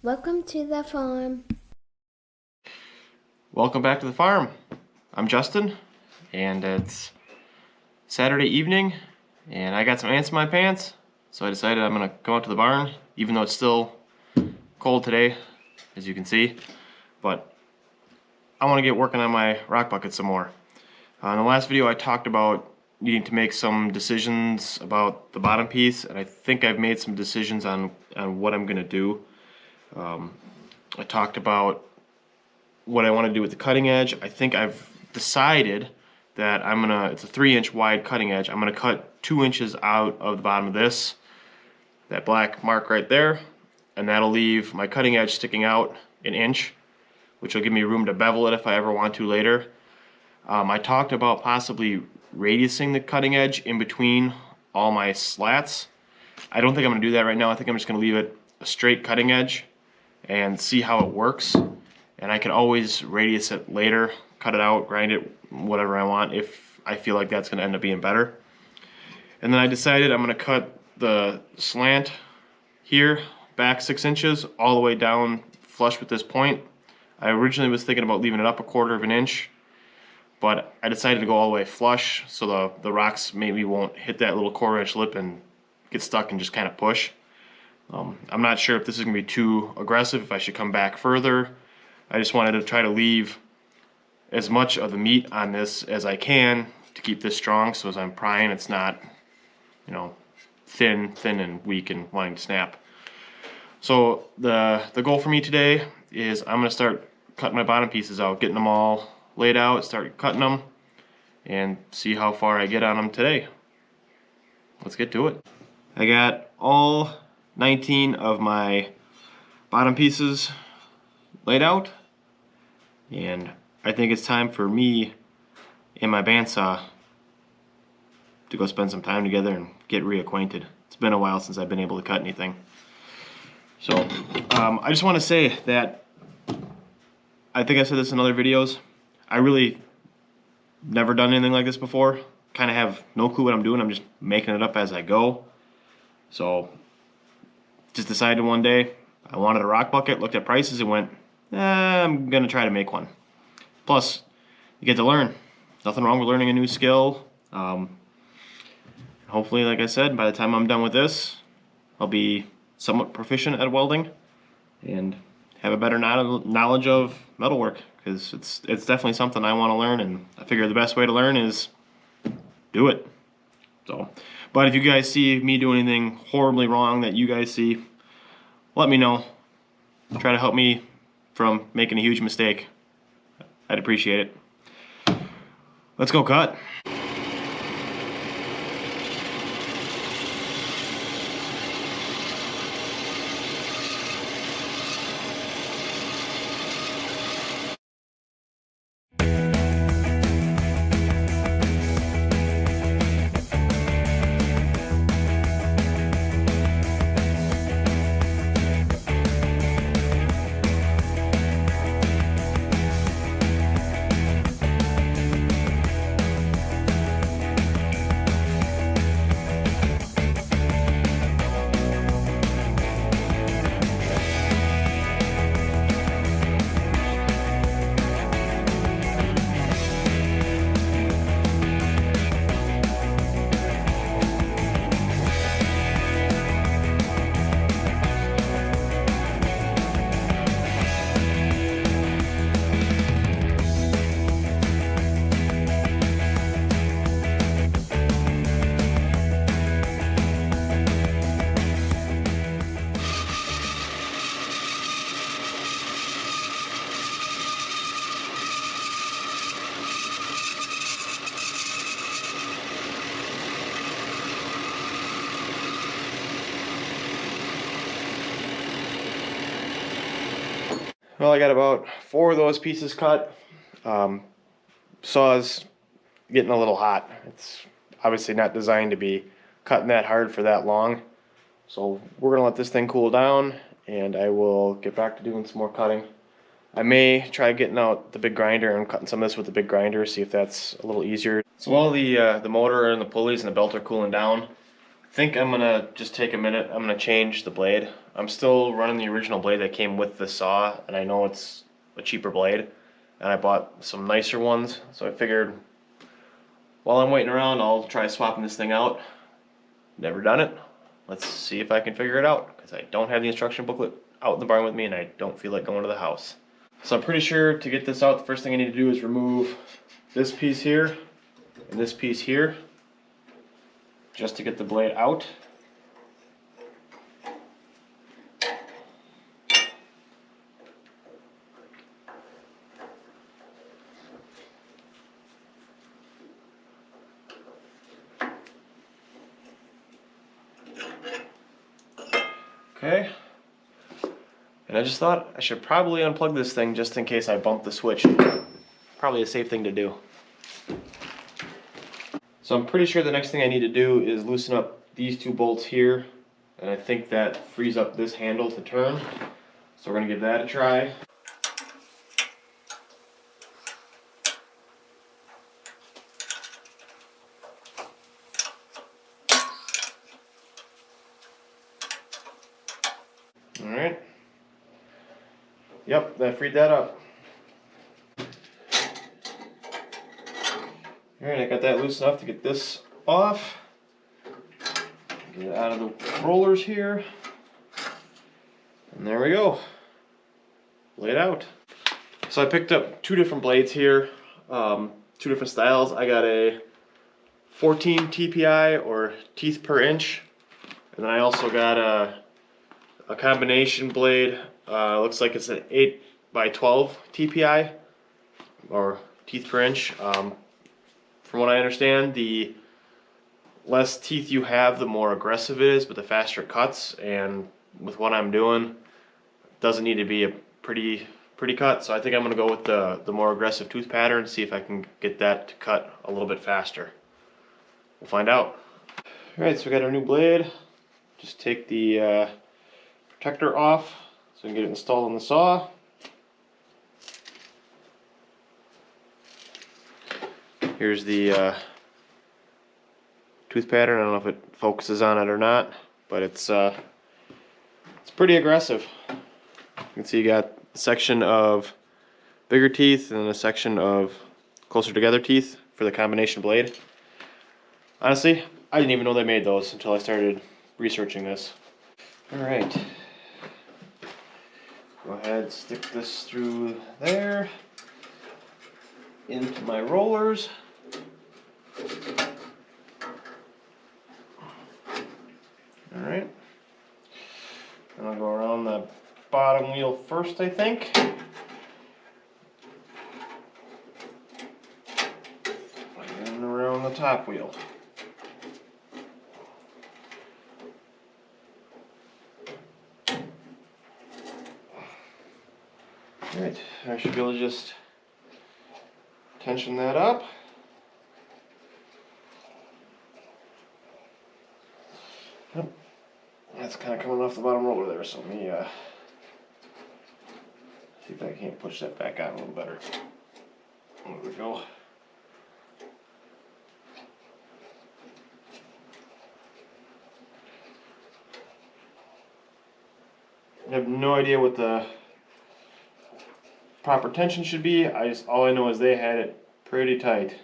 Welcome to the farm. Welcome back to the farm. I'm Justin, and it's Saturday evening, and I got some ants in my pants, so I decided I'm gonna go out to the barn, even though it's still cold today, as you can see. But I want to get working on my rock bucket some more. In the last video, I talked about needing to make some decisions about the bottom piece, and I think I've made some decisions on what I'm gonna do. I talked about what I want to do with the cutting edge. I think I've decided that it's a 3-inch wide cutting edge. I'm gonna cut 2 inches out of the bottom of this, that black mark right there, and that'll leave my cutting edge sticking out 1 inch, which will give me room to bevel it if I ever want to later. I talked about possibly radiusing the cutting edge in between all my slats. I don't think I'm gonna do that right now. I think I'm just gonna leave it a straight cutting edge and see how it works. And I can always radius it later, cut it out, grind it, whatever I want, if I feel like that's gonna end up being better. And then I decided I'm gonna cut the slant here back 6 inches all the way down flush with this point. I originally was thinking about leaving it up 1/4 inch, but I decided to go all the way flush so the rocks maybe won't hit that little 1/4 inch lip and get stuck and just kind of push. I'm not sure if this is going to be too aggressive, if I should come back further. I just wanted to try to leave as much of the meat on this as I can to keep this strong, so as I'm prying it's not, you know, thin and weak and wanting to snap. So the goal for me today is I'm going to start cutting my bottom pieces out, getting them all laid out, start cutting them, and see how far I get on them today. Let's get to it. I got all 19 of my bottom pieces laid out, and I think it's time for me and my bandsaw to go spend some time together and get reacquainted. It's been a while since I've been able to cut anything. So I just want to say that I think I said this in other videos, I really never done anything like this before. Kind of have no clue what I'm doing. I'm just making it up as I go. So just decided one day I wanted a rock bucket, looked at prices and went, I'm gonna try to make one. Plus, you get to learn. Nothing wrong with learning a new skill. Hopefully, like I said, by the time I'm done with this, I'll be somewhat proficient at welding and have a better knowledge of metalwork, because it's definitely something I want to learn, and I figure the best way to learn is do it. So, but if you guys see me do anything horribly wrong that you guys see, let me know. Try to help me from making a huge mistake. I'd appreciate it. Let's go cut. Well, I got about 4 of those pieces cut. Saw's getting a little hot. It's obviously not designed to be cutting that hard for that long. So we're gonna let this thing cool down, and I will get back to doing some more cutting. I may try getting out the big grinder and cutting some of this with the big grinder, see if that's a little easier. So while the motor and the pulleys and the belt are cooling down, think I'm gonna just take a minute. I'm gonna change the blade. I'm still running the original blade that came with the saw, and I know it's a cheaper blade, and I bought some nicer ones, so I figured while I'm waiting around I'll try swapping this thing out. Never done it. Let's see if I can figure it out, because I don't have the instruction booklet out in the barn with me and I don't feel like going to the house. So I'm pretty sure to get this out, the first thing I need to do is remove this piece here and this piece here, just to get the blade out. Okay. And I just thought I should probably unplug this thing just in case I bump the switch. Probably a safe thing to do. So I'm pretty sure the next thing I need to do is loosen up these two bolts here, and I think that frees up this handle to turn. So we're gonna give that a try. All right. Yep, that freed that up. Alright, I got that loose enough to get this off. Get it out of the rollers here. And there we go. Lay it out. So I picked up two different blades here, two different styles. I got a 14 TPI, or teeth per inch. And then I also got a combination blade. Looks like it's an 8 by 12 TPI, or teeth per inch. From what I understand, the less teeth you have, the more aggressive it is, but the faster it cuts. And with what I'm doing, it doesn't need to be a pretty cut. So I think I'm going to go with the more aggressive tooth pattern, see if I can get that to cut a little bit faster. We'll find out. Alright, so we got our new blade. Just take the protector off so we can get it installed on the saw. Here's the tooth pattern. I don't know if it focuses on it or not, but it's pretty aggressive. You can see you got a section of bigger teeth and a section of closer together teeth for the combination blade. Honestly, I didn't even know they made those until I started researching this. Alright. Go ahead, stick this through there, into my rollers. Alright. And I'll go around the bottom wheel first, I think. And around the top wheel. Alright, I should be able to just tension that up. Yep. That's kind of coming off the bottom roller there, so let me see if I can't push that back on a little better. There we go. I have no idea what the proper tension should be. All I know is they had it pretty tight.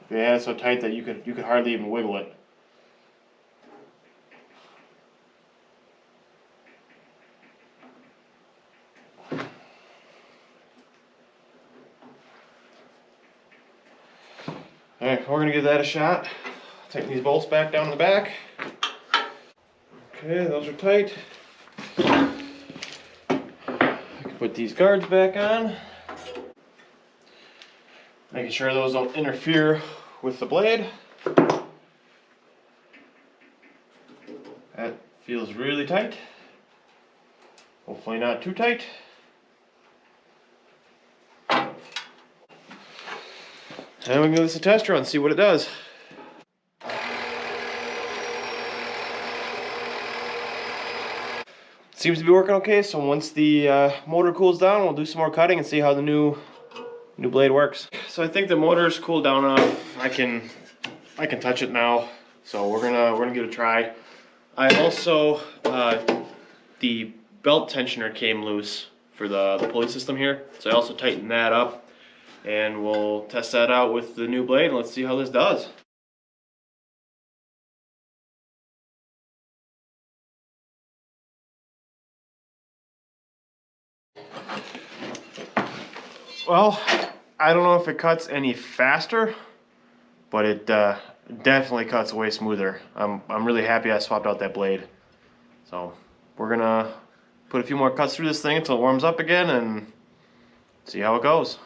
They had it so tight that you could hardly even wiggle it. Alright, we're gonna give that a shot. Tighten these bolts back down in the back. Okay, those are tight. I can put these guards back on. Making sure those don't interfere with the blade. That feels really tight. Hopefully not too tight. And we can give this a test run, see what it does. seems to be working okay. So once the motor cools down, we'll do some more cutting and see how the new blade works. So I think the motor's cooled down enough. I can touch it now. So we're gonna give it a try. I also the belt tensioner came loose for the pulley system here, so I also tightened that up, and we'll test that out with the new blade and let's see how this does. Well, I don't know if it cuts any faster, but it definitely cuts way smoother. I'm really happy I swapped out that blade. So we're gonna put a few more cuts through this thing until it warms up again and see how it goes.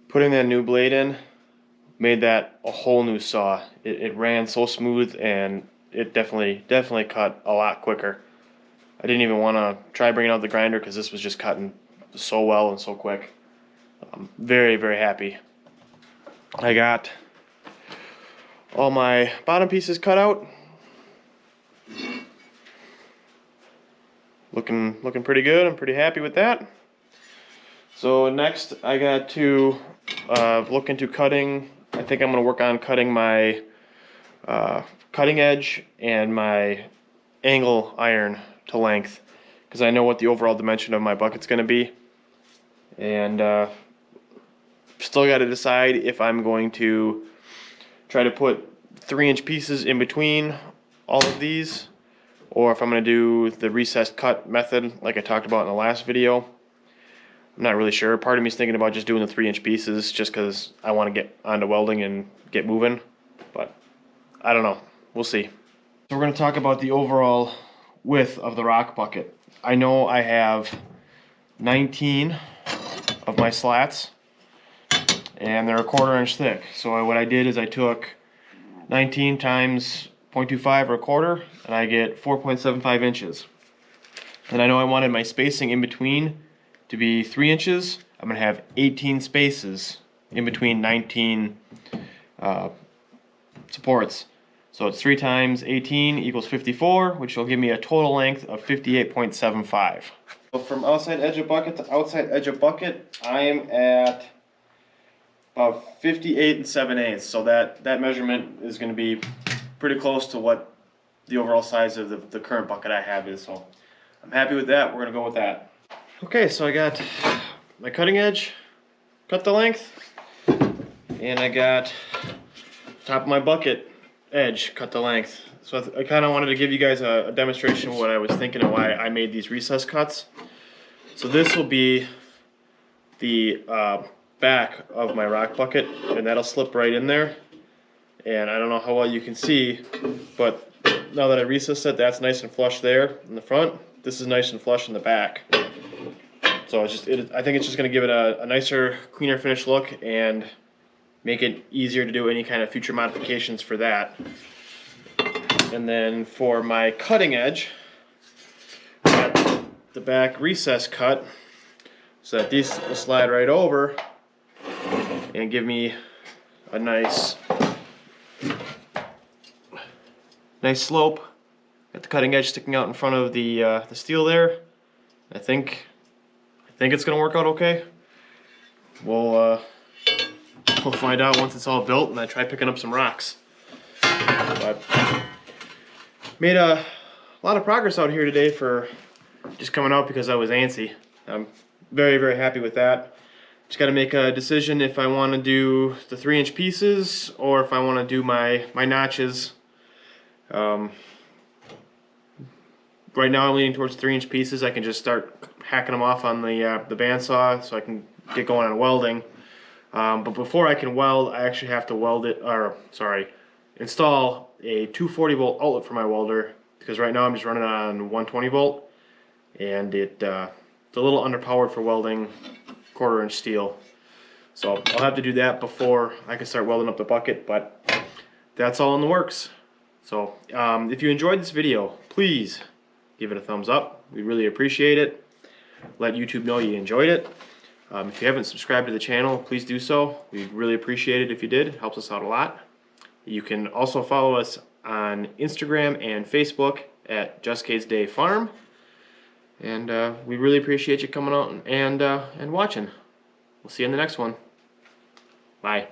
Putting that new blade in made that a whole new saw. It ran so smooth, and it definitely cut a lot quicker. I didn't even want to try bringing out the grinder because this was just cutting so well and so quick. I'm very happy. I got all my bottom pieces cut out. Looking pretty good. I'm pretty happy with that. So next I got to look into cutting. I think I'm going to work on cutting my cutting edge and my angle iron to length, because I know what the overall dimension of my bucket's going to be, and still got to decide if I'm going to try to put 3-inch pieces in between all of these, or if I'm going to do the recessed cut method like I talked about in the last video. I'm not really sure. Part of me is thinking about just doing the 3-inch pieces just because I want to get onto welding and get moving, but I don't know. We'll see. So we're going to talk about the overall width of the rock bucket. I know I have 19 of my slats, and they're a 1/4 inch thick. So what I did is I took 19 times 0.25 or 1/4, and I get 4.75 inches. And I know I wanted my spacing in between to be 3 inches. I'm going to have 18 spaces in between 19 supports. So it's 3 times 18 equals 54, which will give me a total length of 58.75. So from outside edge of bucket to outside edge of bucket, I am at about 58 7/8. So that measurement is going to be pretty close to what the overall size of the current bucket I have is. So I'm happy with that. We're going to go with that. Okay, so I got my cutting edge, cut the length, and I got top of my bucket edge, cut the length. So I kind of wanted to give you guys a demonstration of what I was thinking and why I made these recess cuts. So this will be the back of my rock bucket, and that'll slip right in there. And I don't know how well you can see, but now that I recessed it, that's nice and flush there in the front. This is nice and flush in the back. So I think it's just going to give it a nicer, cleaner finish look and make it easier to do any kind of future modifications for that. And then for my cutting edge, I got the back recess cut so that these will slide right over and give me a nice slope. Got the cutting edge sticking out in front of the steel there. I think it's gonna work out okay. we'll find out once it's all built, and I try picking up some rocks. But made a lot of progress out here today for just coming out because I was antsy. I'm very, very happy with that. Just got to make a decision if I want to do the 3-inch pieces or if I want to do my notches. Right now I'm leaning towards 3-inch pieces. I can just start hacking them off on the bandsaw so I can get going on welding. But before I can weld, I actually have to install a 240 volt outlet for my welder, because right now I'm just running on 120 volt, and it's a little underpowered for welding 1/4 inch steel. So I'll have to do that before I can start welding up the bucket, but that's all in the works. So if you enjoyed this video, please give it a thumbs up. We really appreciate it. Let YouTube know you enjoyed it. If you haven't subscribed to the channel, please do so. We'd really appreciate it if you did. It helps us out a lot. You can also follow us on Instagram and Facebook at Just Kate's Day Farm. And we really appreciate you coming out and watching. We'll see you in the next one. Bye.